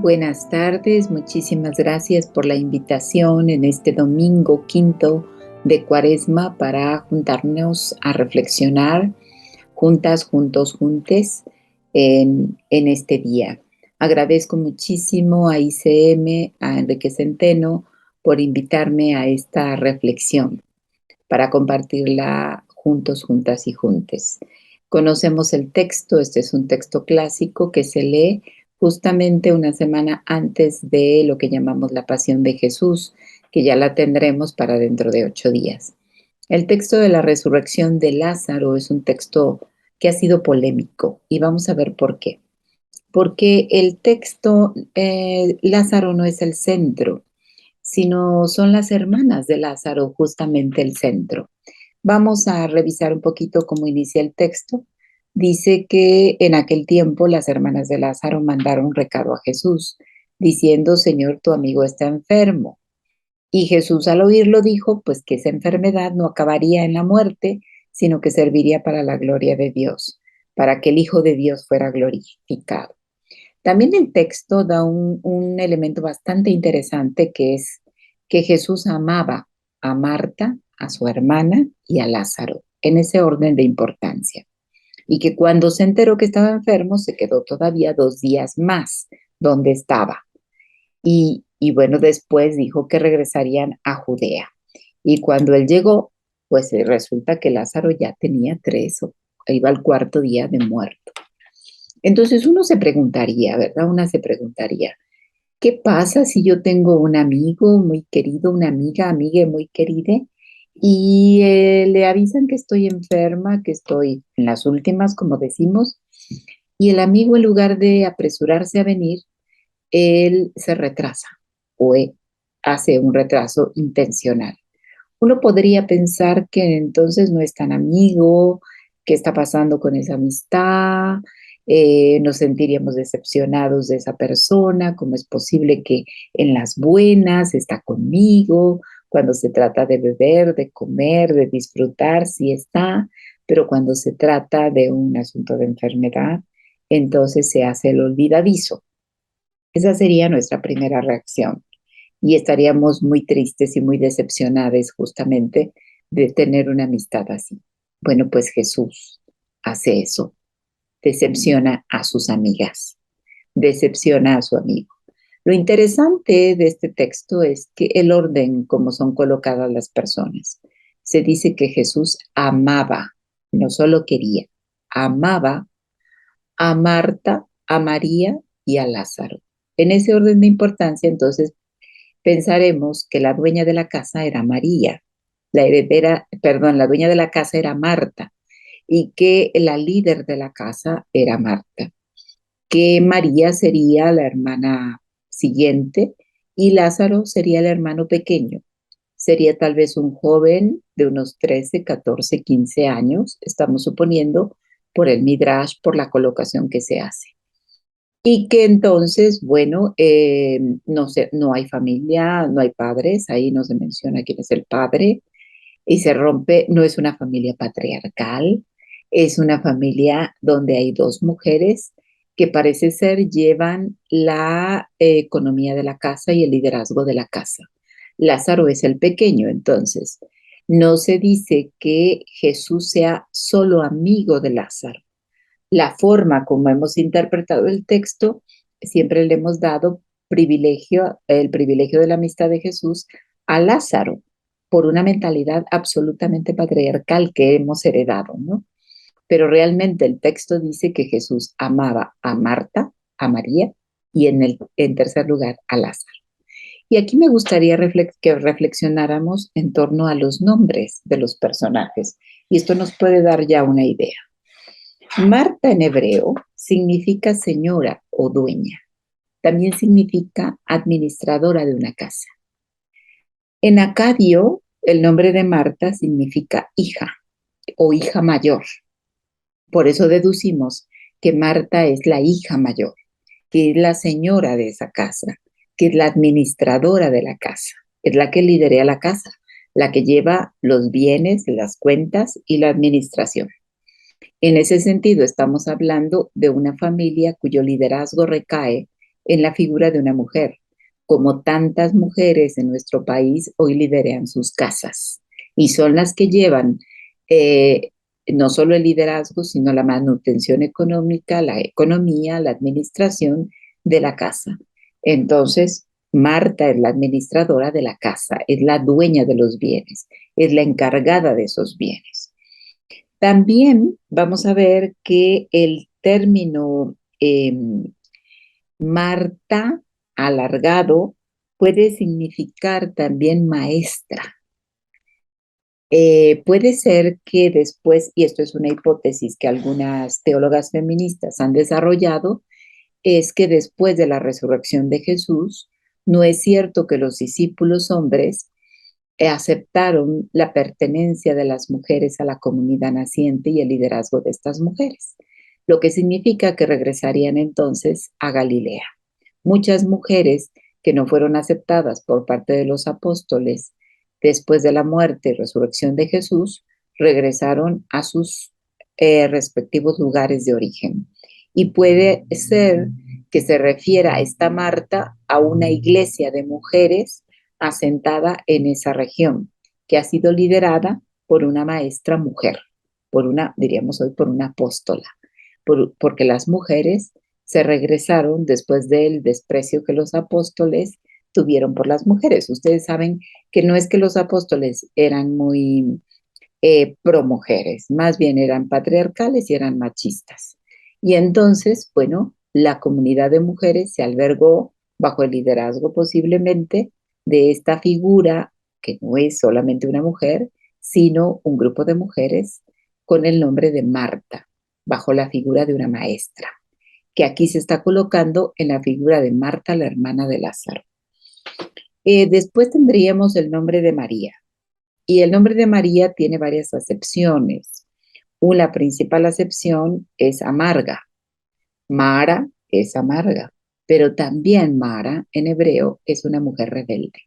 Buenas tardes, muchísimas gracias por la invitación en este domingo quinto de Cuaresma para juntarnos a reflexionar juntas, juntos, juntes en este día. Agradezco muchísimo a ICM, a Enrique Centeno, por invitarme a esta reflexión para compartirla juntos, juntas y juntes. Conocemos el texto, este es un texto clásico que se lee justamente una semana antes de lo que llamamos la Pasión de Jesús, que ya la tendremos para dentro de 8 días. El texto de la resurrección de Lázaro es un texto que ha sido polémico y vamos a ver por qué. Porque el texto, Lázaro no es el centro, sino son las hermanas de Lázaro justamente el centro. Vamos a revisar un poquito cómo inicia el texto. Dice que en aquel tiempo las hermanas de Lázaro mandaron un recado a Jesús, diciendo: Señor, tu amigo está enfermo. Y Jesús al oírlo dijo, pues que esa enfermedad no acabaría en la muerte, sino que serviría para la gloria de Dios, para que el Hijo de Dios fuera glorificado. También el texto da un elemento bastante interesante, que es que Jesús amaba a Marta, a su hermana y a Lázaro, en ese orden de importancia. Y que cuando se enteró que estaba enfermo, se quedó todavía 2 días más donde estaba. Y bueno, después dijo que regresarían a Judea. Y cuando él llegó, pues resulta que Lázaro ya tenía 3 o iba al 4.º día de muerto. Entonces uno se preguntaría, ¿verdad? Una se preguntaría, ¿qué pasa si yo tengo un amigo muy querido, una amiga muy querida, y le avisan que estoy enferma, que estoy en las últimas, como decimos, y el amigo, en lugar de apresurarse a venir, él se retrasa o hace un retraso intencional? Uno podría pensar que entonces no es tan amigo, qué está pasando con esa amistad, nos sentiríamos decepcionados de esa persona, cómo es posible que en las buenas está conmigo, cuando se trata de beber, de comer, de disfrutar, sí está, pero cuando se trata de un asunto de enfermedad, entonces se hace el olvidadizo. Esa sería nuestra primera reacción y estaríamos muy tristes y muy decepcionados justamente de tener una amistad así. Bueno, pues Jesús hace eso, decepciona a sus amigas, decepciona a su amigo. Lo interesante de este texto es que el orden como son colocadas las personas. Se dice que Jesús amaba, no solo quería, amaba a Marta, a María y a Lázaro. En ese orden de importancia, entonces, pensaremos que la dueña de la casa era María, la dueña de la casa era Marta, y que la líder de la casa era Marta, que María sería la hermana siguiente y Lázaro sería el hermano pequeño. Sería tal vez un joven de unos 13, 14, 15 años, estamos suponiendo, por el Midrash, por la colocación que se hace. Y que entonces, bueno, no sé, no hay familia, no hay padres, ahí no se menciona quién es el padre, y se rompe, no es una familia patriarcal, es una familia donde hay 2 mujeres que parece ser llevan la economía de la casa y el liderazgo de la casa. Lázaro es el pequeño, entonces no se dice que Jesús sea solo amigo de Lázaro. La forma como hemos interpretado el texto, siempre le hemos dado el privilegio de la amistad de Jesús a Lázaro, por una mentalidad absolutamente patriarcal que hemos heredado, ¿no? Pero realmente el texto dice que Jesús amaba a Marta, a María y en tercer lugar a Lázaro. Y aquí me gustaría que reflexionáramos en torno a los nombres de los personajes, y esto nos puede dar ya una idea. Marta en hebreo significa señora o dueña. También significa administradora de una casa. En acadio, el nombre de Marta significa hija o hija mayor. Por eso deducimos que Marta es la hija mayor, que es la señora de esa casa, que es la administradora de la casa, es la que liderea la casa, la que lleva los bienes, las cuentas y la administración. En ese sentido, estamos hablando de una familia cuyo liderazgo recae en la figura de una mujer, como tantas mujeres en nuestro país hoy lideran sus casas y son las que llevan eh, no solo el liderazgo, sino la manutención económica, la economía, la administración de la casa. Entonces, Marta es la administradora de la casa, es la dueña de los bienes, es la encargada de esos bienes. También vamos a ver que el término Marta alargado puede significar también maestra. Puede ser que después, y esto es una hipótesis que algunas teólogas feministas han desarrollado, es que después de la resurrección de Jesús, no es cierto que los discípulos hombres aceptaron la pertenencia de las mujeres a la comunidad naciente y el liderazgo de estas mujeres, lo que significa que regresarían entonces a Galilea. Muchas mujeres que no fueron aceptadas por parte de los apóstoles después de la muerte y resurrección de Jesús regresaron a sus respectivos lugares de origen. Y puede ser que se refiera a esta Marta a una iglesia de mujeres asentada en esa región, que ha sido liderada por una maestra mujer, por una, diríamos hoy, por una apóstola, porque las mujeres se regresaron después del desprecio que los apóstoles tuvieron por las mujeres. Ustedes saben que no es que los apóstoles eran muy pro mujeres, más bien eran patriarcales y eran machistas. Y entonces, bueno, la comunidad de mujeres se albergó bajo el liderazgo posiblemente de esta figura que no es solamente una mujer, sino un grupo de mujeres con el nombre de Marta, bajo la figura de una maestra, que aquí se está colocando en la figura de Marta, la hermana de Lázaro. Después tendríamos el nombre de María. Y el nombre de María tiene varias acepciones. Una principal acepción es amarga. Mara es amarga, pero también Mara en hebreo es una mujer rebelde.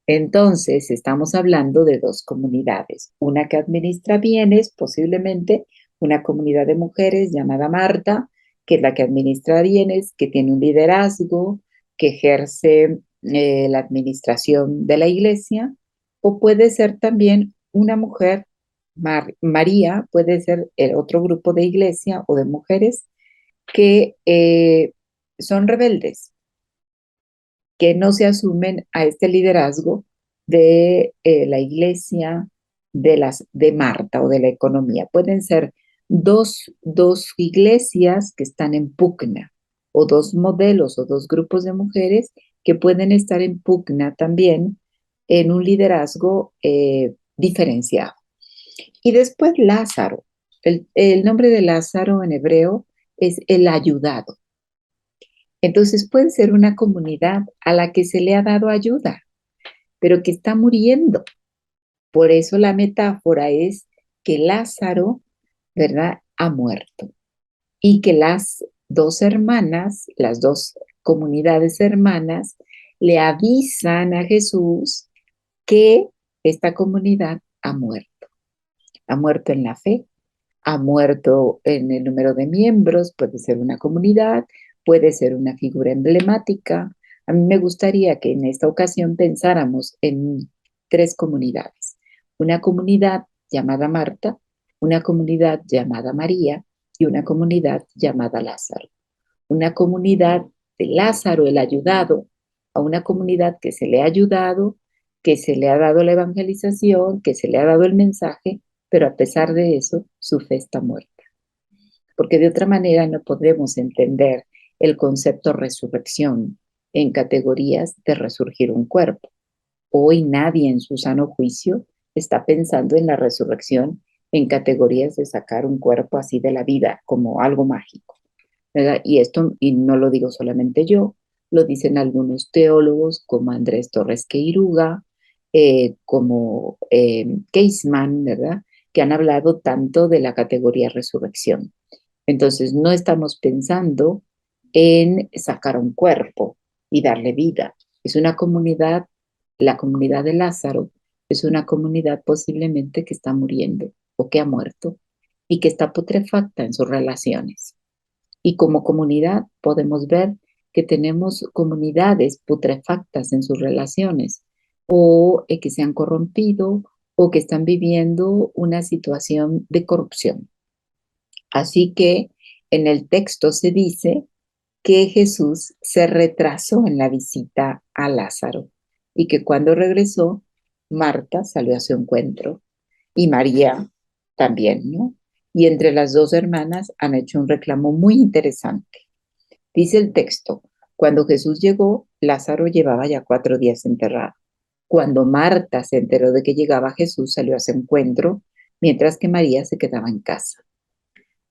Entonces, estamos hablando de dos comunidades. Una que administra bienes, posiblemente una comunidad de mujeres llamada Marta, que es la que administra bienes, que tiene un liderazgo, que ejerce la administración de la iglesia, o puede ser también una mujer, María, puede ser el otro grupo de iglesia o de mujeres que son rebeldes, que no se asumen a este liderazgo de la iglesia de Marta o de la economía. Pueden ser dos iglesias que están en pugna o dos modelos o dos grupos de mujeres que pueden estar en pugna también en un liderazgo diferenciado. Y después Lázaro. El nombre de Lázaro en hebreo es el ayudado. Entonces puede ser una comunidad a la que se le ha dado ayuda, pero que está muriendo. Por eso la metáfora es que Lázaro, ¿verdad?, ha muerto y que las dos hermanas, las dos comunidades hermanas, le avisan a Jesús que esta comunidad ha muerto. Ha muerto en la fe, ha muerto en el número de miembros, puede ser una comunidad, puede ser una figura emblemática. A mí me gustaría que en esta ocasión pensáramos en tres comunidades. Una comunidad llamada Marta, una comunidad llamada María y una comunidad llamada Lázaro. Una comunidad de Lázaro, el ayudado, a una comunidad que se le ha ayudado, que se le ha dado la evangelización, que se le ha dado el mensaje, pero a pesar de eso, su fe está muerta. Porque de otra manera no podemos entender el concepto resurrección en categorías de resurgir un cuerpo. Hoy nadie en su sano juicio está pensando en la resurrección en categorías de sacar un cuerpo así de la vida como algo mágico, ¿verdad? Y esto, y no lo digo solamente yo, lo dicen algunos teólogos como Andrés Torres Queiruga, como Keisman, ¿verdad?, que han hablado tanto de la categoría resurrección. Entonces, no estamos pensando en sacar un cuerpo y darle vida. Es una comunidad, la comunidad de Lázaro, es una comunidad posiblemente que está muriendo o que ha muerto y que está putrefacta en sus relaciones. Y como comunidad podemos ver que tenemos comunidades putrefactas en sus relaciones o que se han corrompido o que están viviendo una situación de corrupción. Así que en el texto se dice que Jesús se retrasó en la visita a Lázaro y que cuando regresó, Marta salió a su encuentro y María también, ¿no? Y entre las dos hermanas han hecho un reclamo muy interesante. Dice el texto, cuando Jesús llegó, Lázaro llevaba ya 4 días enterrado. Cuando Marta se enteró de que llegaba Jesús, salió a su encuentro, mientras que María se quedaba en casa.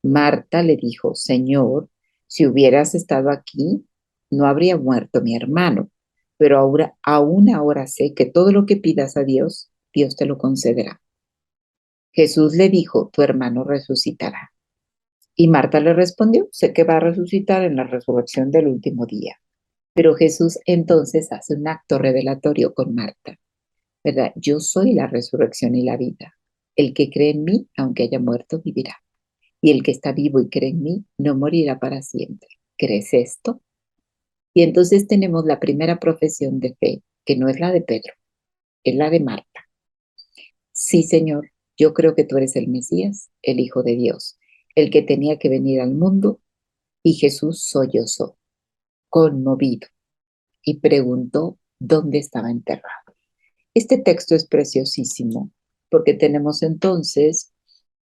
Marta le dijo, Señor, si hubieras estado aquí, no habría muerto mi hermano, pero ahora, aún ahora sé que todo lo que pidas a Dios, Dios te lo concederá. Jesús le dijo, tu hermano resucitará. Y Marta le respondió, sé que va a resucitar en la resurrección del último día. Pero Jesús entonces hace un acto revelatorio con Marta, ¿verdad? Yo soy la resurrección y la vida. El que cree en mí, aunque haya muerto, vivirá. Y el que está vivo y cree en mí, no morirá para siempre. ¿Crees esto? Y entonces tenemos la primera profesión de fe, que no es la de Pedro, es la de Marta. Sí, Señor, yo creo que tú eres el Mesías, el Hijo de Dios, el que tenía que venir al mundo, y Jesús sollozó, conmovido, y preguntó dónde estaba enterrado. Este texto es preciosísimo, porque tenemos entonces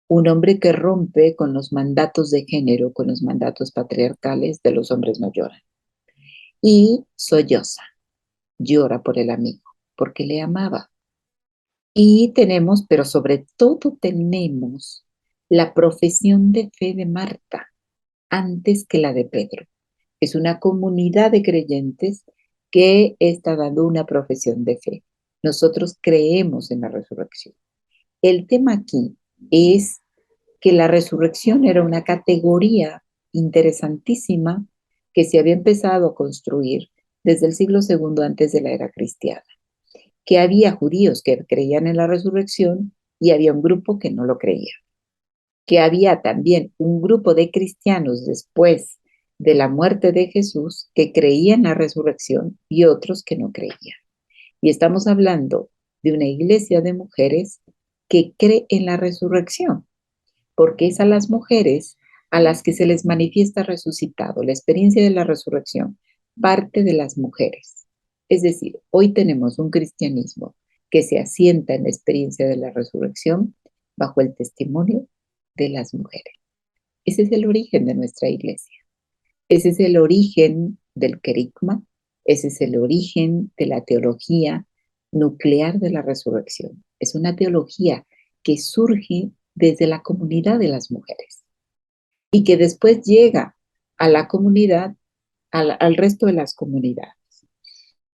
un hombre que rompe con los mandatos de género, con los mandatos patriarcales de los hombres no lloran. Y solloza, llora por el amigo, porque le amaba. Y tenemos, pero sobre todo tenemos la profesión de fe de Marta antes que la de Pedro. Es una comunidad de creyentes que está dando una profesión de fe. Nosotros creemos en la resurrección. El tema aquí es que la resurrección era una categoría interesantísima que se había empezado a construir desde el siglo segundo antes de la era cristiana, que había judíos que creían en la resurrección y había un grupo que no lo creía, que había también un grupo de cristianos después de la muerte de Jesús que creían en la resurrección y otros que no creían. Y estamos hablando de una iglesia de mujeres que cree en la resurrección, porque es a las mujeres a las que se les manifiesta resucitado. La experiencia de la resurrección parte de las mujeres. Es decir, hoy tenemos un cristianismo que se asienta en la experiencia de la resurrección bajo el testimonio de las mujeres. Ese es el origen de nuestra iglesia. Ese es el origen del querigma. Ese es el origen de la teología nuclear de la resurrección. Es una teología que surge desde la comunidad de las mujeres y que después llega a la comunidad, al resto de las comunidades.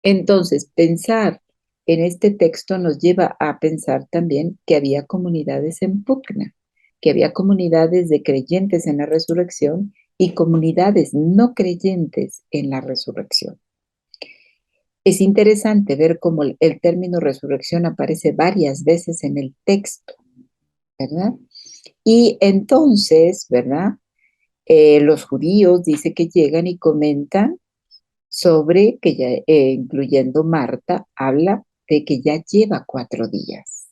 Entonces, pensar en este texto nos lleva a pensar también que había comunidades en pugna, que había comunidades de creyentes en la resurrección y comunidades no creyentes en la resurrección. Es interesante ver cómo el término resurrección aparece varias veces en el texto, ¿verdad? Y entonces, ¿verdad? Los judíos dice que llegan y comentan sobre que ya, incluyendo Marta, habla de que ya lleva 4 días,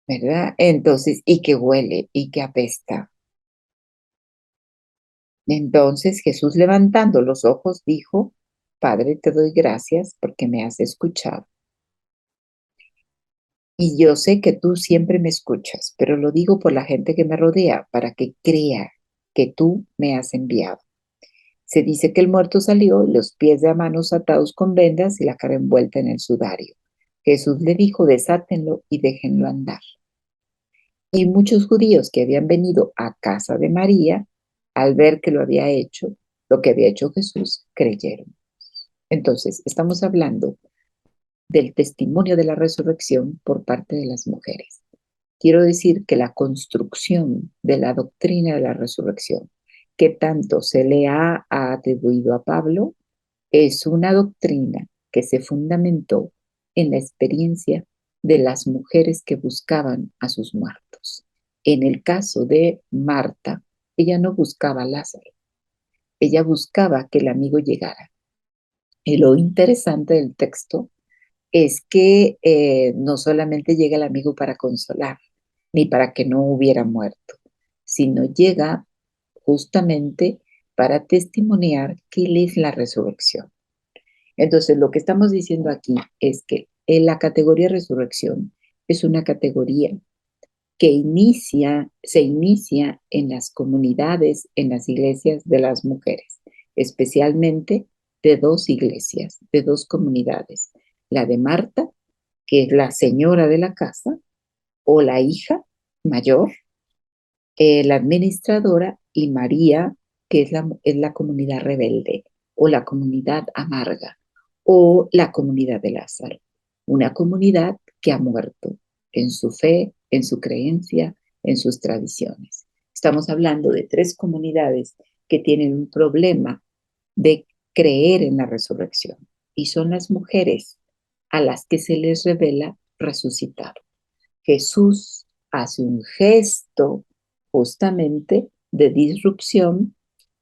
¿verdad? Entonces, y que huele y que apesta. Entonces Jesús levantando los ojos dijo, Padre, te doy gracias porque me has escuchado. Y yo sé que tú siempre me escuchas, pero lo digo por la gente que me rodea para que crea que tú me has enviado. Se dice que el muerto salió, los pies de manos atados con vendas y la cara envuelta en el sudario. Jesús le dijo, desátenlo y déjenlo andar. Y muchos judíos que habían venido a casa de María, al ver que lo que había hecho Jesús, creyeron. Entonces, estamos hablando del testimonio de la resurrección por parte de las mujeres. Quiero decir que la construcción de la doctrina de la resurrección, que tanto se le ha atribuido a Pablo, es una doctrina que se fundamentó en la experiencia de las mujeres que buscaban a sus muertos. En el caso de Marta, ella no buscaba a Lázaro, ella buscaba que el amigo llegara. Y lo interesante del texto es que no solamente llega el amigo para consolar, ni para que no hubiera muerto, sino llega justamente para testimoniar que Él es la resurrección. Entonces, lo que estamos diciendo aquí es que en la categoría resurrección es una categoría que se inicia en las comunidades, en las iglesias de las mujeres, especialmente de dos iglesias, de dos comunidades, la de Marta, que es la señora de la casa, o la hija mayor, la administradora, y María, que es la comunidad rebelde, o la comunidad amarga, o la comunidad de Lázaro, una comunidad que ha muerto en su fe, en su creencia, en sus tradiciones. Estamos hablando de tres comunidades que tienen un problema de creer en la resurrección, y son las mujeres a las que se les revela resucitado. Jesús hace un gesto justamente de disrupción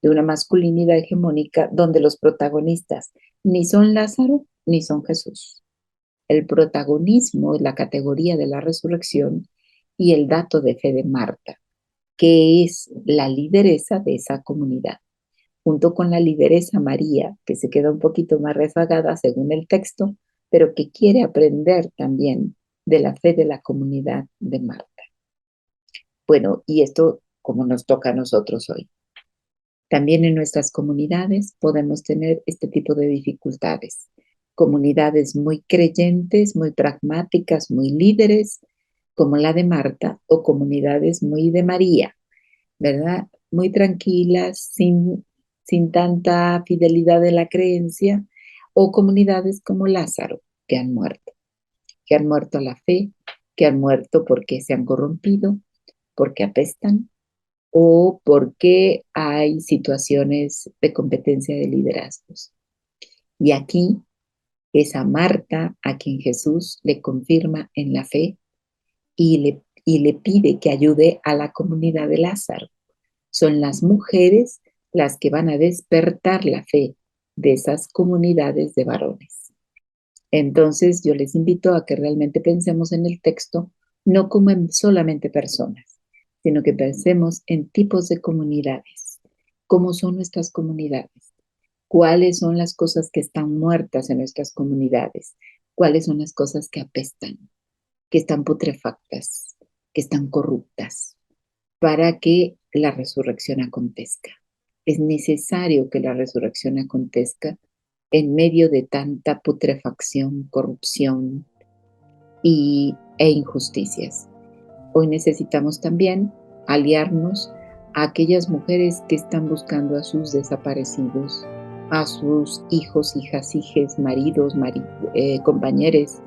de una masculinidad hegemónica donde los protagonistas ni son Lázaro ni son Jesús. El protagonismo es la categoría de la resurrección y el dato de fe de Marta, que es la lideresa de esa comunidad, junto con la lideresa María, que se queda un poquito más rezagada según el texto, pero que quiere aprender también de la fe de la comunidad de Marta. Bueno, y esto como nos toca a nosotros hoy. También en nuestras comunidades podemos tener este tipo de dificultades. Comunidades muy creyentes, muy pragmáticas, muy líderes, como la de Marta, o comunidades muy de María, ¿verdad? Muy tranquilas, sin tanta fidelidad de la creencia, o comunidades como Lázaro, que han muerto a la fe, que han muerto porque se han corrompido, porque apestan, o porque hay situaciones de competencia de liderazgos. Y aquí es a Marta a quien Jesús le confirma en la fe y le pide que ayude a la comunidad de Lázaro. Son las mujeres las que van a despertar la fe de esas comunidades de varones. Entonces yo les invito a que realmente pensemos en el texto no como en solamente personas, sino que pensemos en tipos de comunidades. ¿Cómo son nuestras comunidades? ¿Cuáles son las cosas que están muertas en nuestras comunidades? ¿Cuáles son las cosas que apestan, que están putrefactas, que están corruptas? Para que la resurrección acontezca. Es necesario que la resurrección acontezca en medio de tanta putrefacción, corrupción e injusticias. Hoy necesitamos también aliarnos a aquellas mujeres que están buscando a sus desaparecidos, a sus hijos, hijas, hijes, maridos, compañeros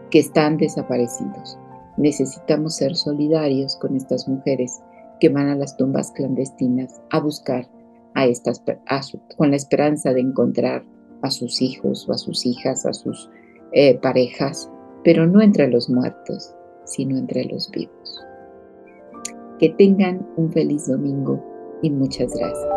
que están desaparecidos. Necesitamos ser solidarios con estas mujeres que van a las tumbas clandestinas a buscar con la esperanza de encontrar a sus hijos o a sus hijas, a sus parejas, pero no entre los muertos, sino entre los vivos. Que tengan un feliz domingo y muchas gracias.